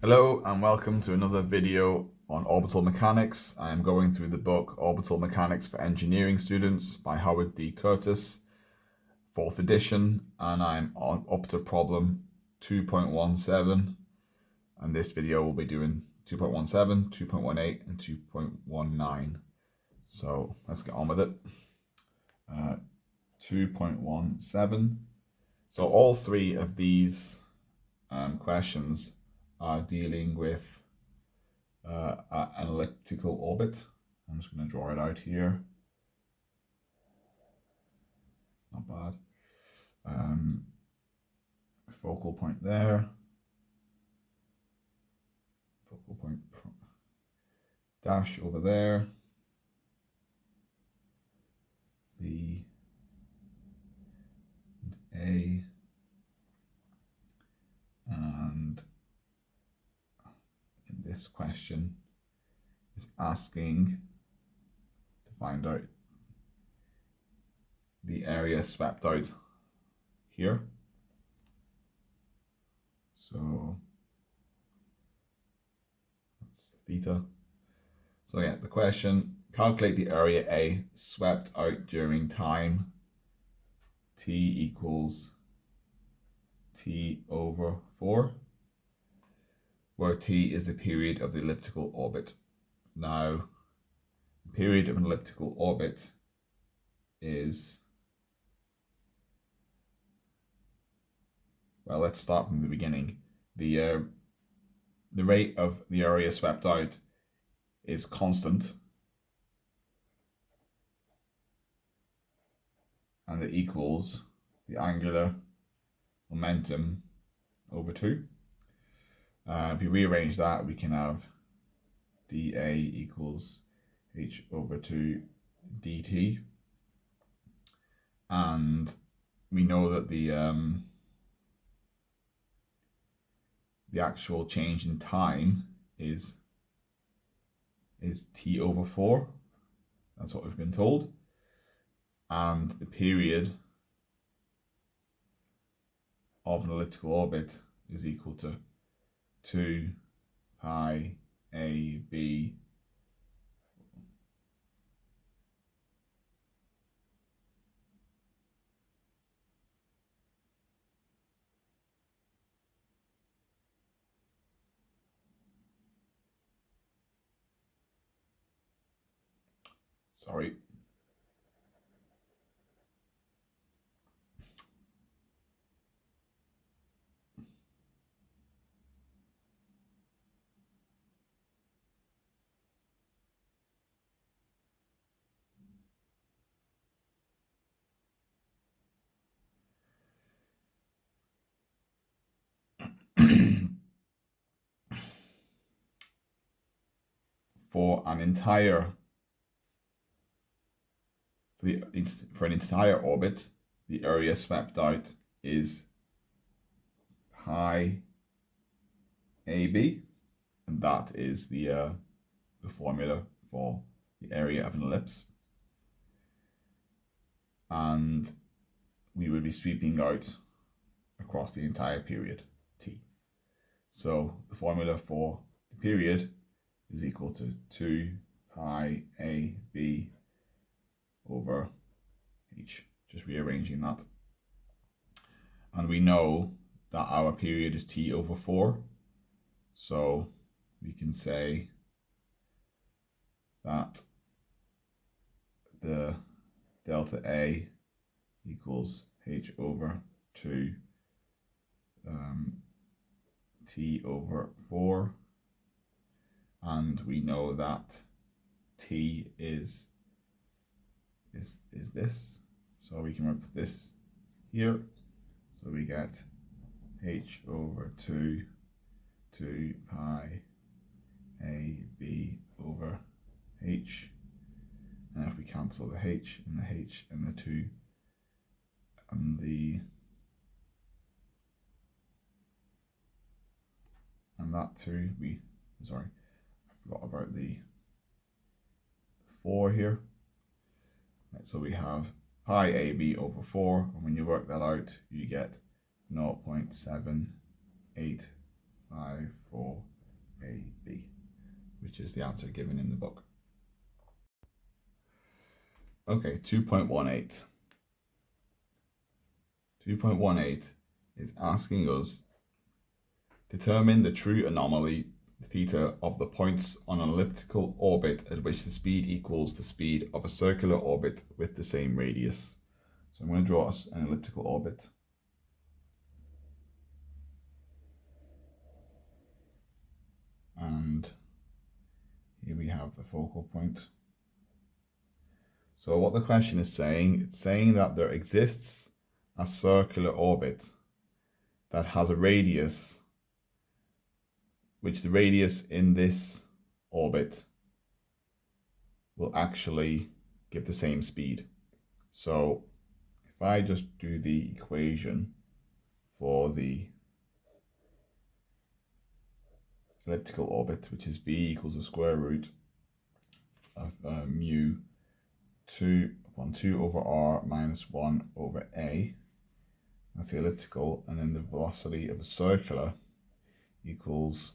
Hello and welcome to another video on orbital mechanics. I am going through the book Orbital Mechanics for Engineering Students by Howard D. Curtis, 4th edition, and I'm up to problem 2.17, and this video will be doing 2.17, 2.18 and 2.19. So let's get on with it. 2.17. So all three of these questions are dealing with an elliptical orbit. I'm just going to draw it out here. Not bad. Focal point there. Focal point dash over there. B and A. And in this question is asking to find out the area swept out here. So that's theta. So yeah, the question, calculate the area A swept out during time t equals t over 4, where t is the period of the elliptical orbit. Now, the period of an elliptical orbit is, well, let's start from the beginning. The rate of the area swept out is constant, and it equals the angular momentum over 2. If we rearrange that, we can have dA equals h over 2 dt, and we know that the actual change in time is t over 4. That's what we've been told, and the period of an elliptical orbit is equal to 2 pi AB sorry. For an entire orbit, the area swept out is pi AB, and that is the formula for the area of an ellipse. And we would be sweeping out across the entire period t. So the formula for the period is equal to 2 pi AB over h, just rearranging that. And we know that our period is t over 4, so we can say that the delta A equals h over 2 t over 4, and we know that t is this, so we can put this here, so we get h over 2 pi AB over h, and if we cancel the h and the h and the 2 and that 2, I forgot about the 4 here. Right, so we have pi AB over 4, and when you work that out, you get 0.7854 is the answer given in the book. Okay, 2.18. 2.18 is asking us determine the true anomaly theta of the points on an elliptical orbit at which the speed equals the speed of a circular orbit with the same radius. So I'm going to draw us an elliptical orbit. And here we have the focal point. So what the question is saying, it's saying that there exists a circular orbit that has a radius, which the radius in this orbit will actually give the same speed. So if I just do the equation for the elliptical orbit, which is v equals the square root of mu 2 upon 2 over r minus 1 over a. That's the elliptical, and then the velocity of a circular equals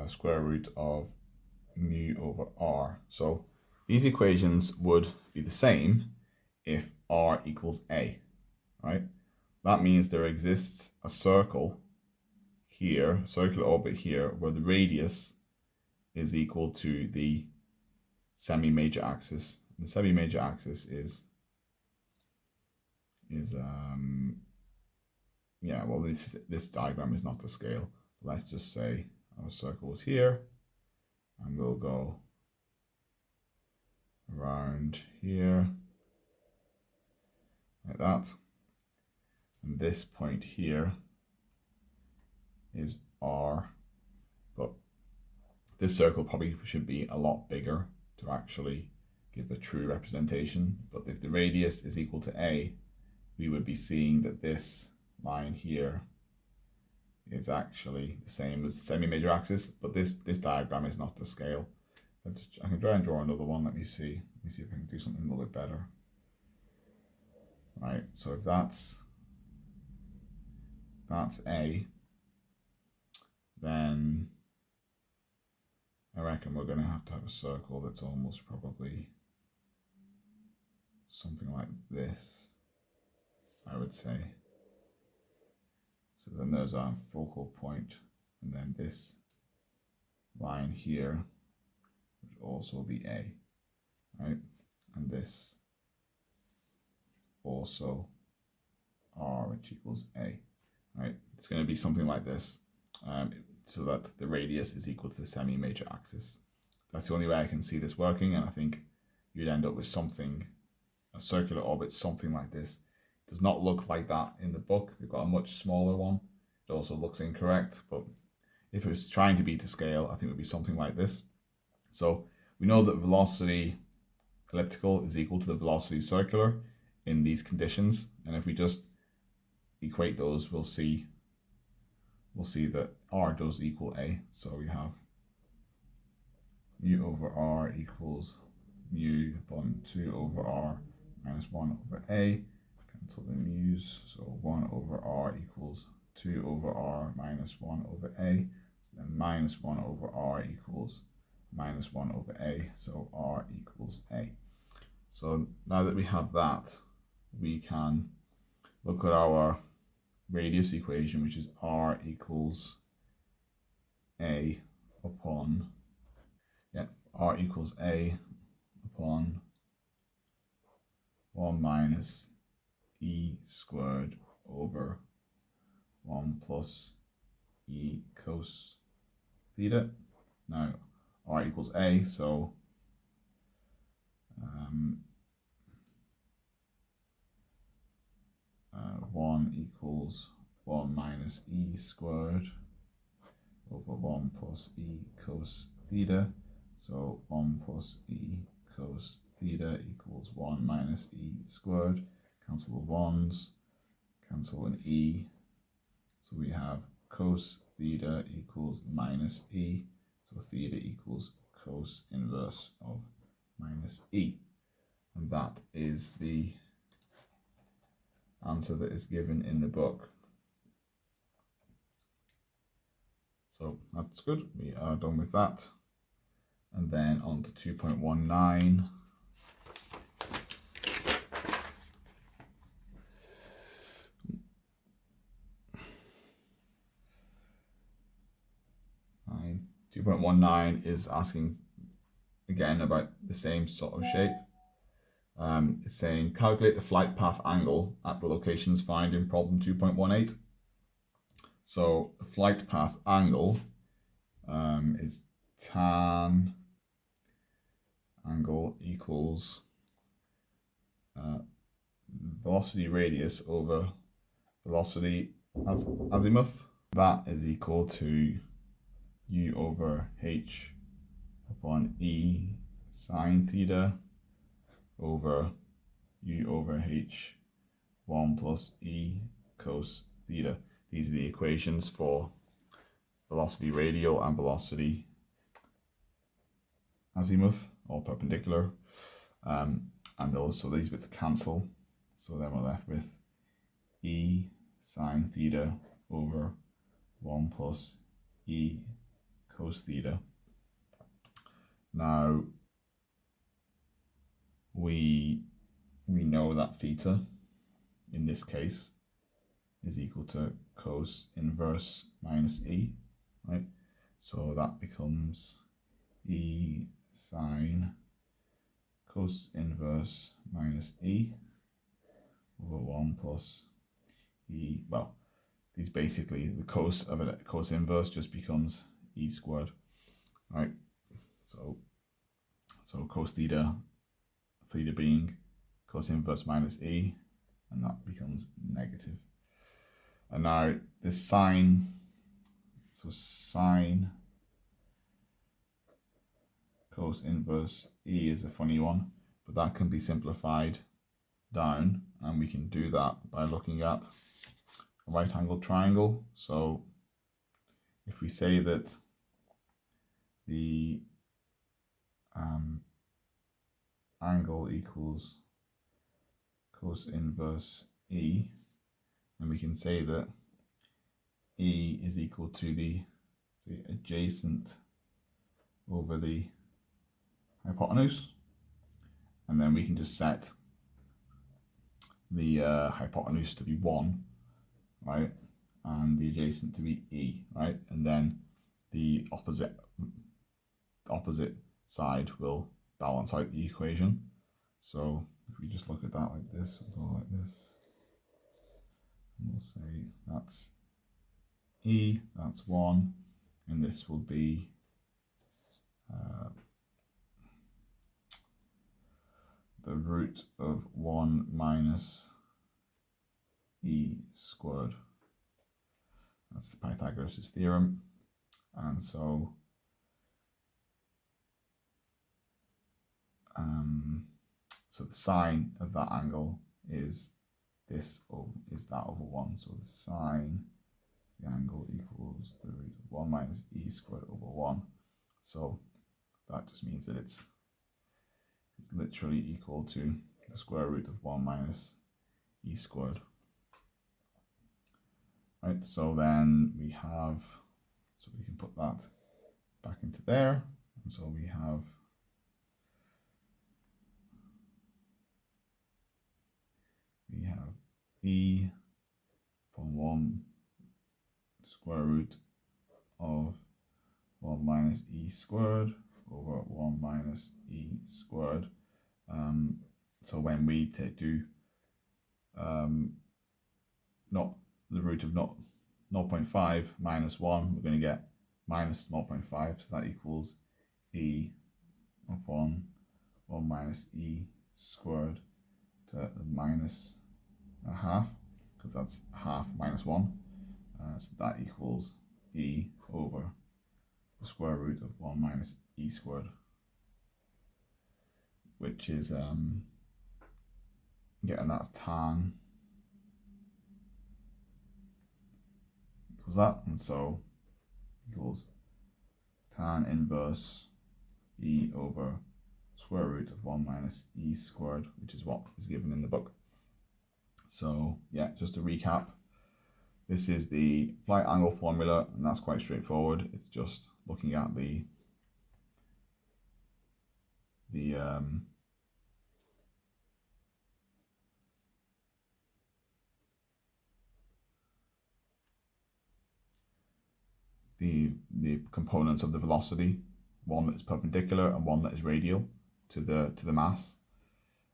square root of mu over r. So these equations would be the same if r equals a, right? That means there exists a circle here, circular orbit here, where the radius is equal to the semi-major axis. The semi-major axis is well, this diagram is not to scale. Let's just say our circle is here, and we'll go around here like that, and this point here is r, but this circle probably should be a lot bigger to actually give a true representation. But if the radius is equal to a, we would be seeing that this line here is actually the same as the semi-major axis, but this diagram is not to scale. I can try and draw another one. Let me see if I can do something a little bit better. Right, so if that's a, then I reckon we're going to have a circle that's almost probably something like this, I would say. So then there's our focal point, and then this line here would also be a, right? And this also r, which equals a, right? It's going to be something like this, so that the radius is equal to the semi-major axis. That's the only way I can see this working, and I think you'd end up with something, a circular orbit, something like this. It does not look like that in the book. They've got a much smaller one. It also looks incorrect, but if it was trying to be to scale, I think it would be something like this. So we know that velocity elliptical is equal to the velocity circular in these conditions, and if we just equate those, we'll see that r does equal a. So we have mu over r equals mu upon 2 over r minus 1 over a. Cancel the mu's, so 1 over r equals 2 over r minus 1 over a. So then minus 1 over r equals minus 1 over a, so r equals a. So now that we have that, we can look at our radius equation, which is r equals a upon, r equals a upon 1 minus e squared over 1 plus e cos theta. Now r equals a, so 1 equals 1 minus e squared over 1 plus e cos theta. So 1 plus e cos theta equals 1 minus e squared. Cancel the 1's, cancel an e. So we have cos theta equals minus e. So theta equals cos inverse of minus e. And that is the answer that is given in the book. So that's good. We are done with that. And then on to 2.19. Nine. 2.19 is asking again about the same sort of shape. It's saying calculate the flight path angle at the locations found in problem 2.18. So the flight path angle is tan angle equals velocity radius over velocity azimuth. That is equal to u over h upon e sine theta over u over h 1 plus e cos theta. These are the equations for velocity radial and velocity azimuth or perpendicular. And these bits cancel. So then we're left with e sine theta over 1 plus e cos theta. Now we know that theta in this case is equal to cos inverse minus e, right? So that becomes e sine cos inverse minus e over 1 plus e, well, these basically, the cos of a cos inverse just becomes e squared, right? So cos theta being cos inverse minus e, and that becomes negative. And now this sine, so sine cos inverse e is a funny one, but that can be simplified down, and we can do that by looking at a right angled triangle. So if we say that the angle equals cos inverse e, and we can say that e is equal to the adjacent over the hypotenuse, and then we can just set the hypotenuse to be 1, right, and the adjacent to be e, right, and then the opposite side will balance out the equation. So if we just look at that like this, we'll go like this, and we'll say that's e, that's 1, and this will be the root of 1 minus e squared. That's the Pythagoras' theorem. And so the sine of that angle is that over 1. So the sine the angle equals the root of 1 minus e squared over 1. So that just means that it's literally equal to the square root of 1 minus e squared. Right, so then we have, so we can put that back into there, and so we have e upon 1 square root of 1 minus e squared over 1 minus e squared. So when we do not the root of 0.5 minus 1, we're going to get minus 0.5, so that equals e upon 1 minus e squared to the minus a half, because that's half minus 1. So that equals e over the square root of 1 minus e squared, which is getting that tan equals that, and so equals tan inverse e over square root of 1 minus e squared, which is what is given in the book. So yeah, just to recap, this is the flight angle formula, and that's quite straightforward. It's just looking at the components of the velocity, one that's perpendicular and one that is radial to the mass,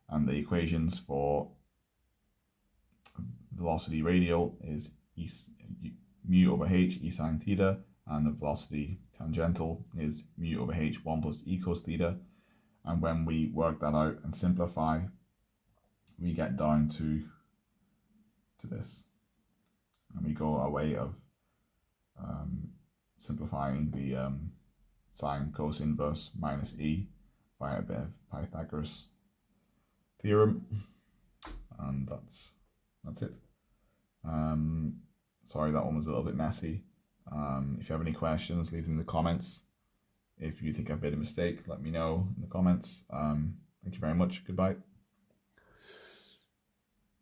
and the equations for velocity radial is mu over h e sine theta, and the velocity tangential is mu over h 1 plus e cos theta. And when we work that out and simplify, we get down to this, and we go our way of simplifying the sine cos inverse minus e via a bit of Pythagoras theorem, and that's it. Sorry, that one was a little bit messy. If you have any questions, leave them in the comments. If you think I've made a mistake, let me know in the comments. Thank you very much. Goodbye.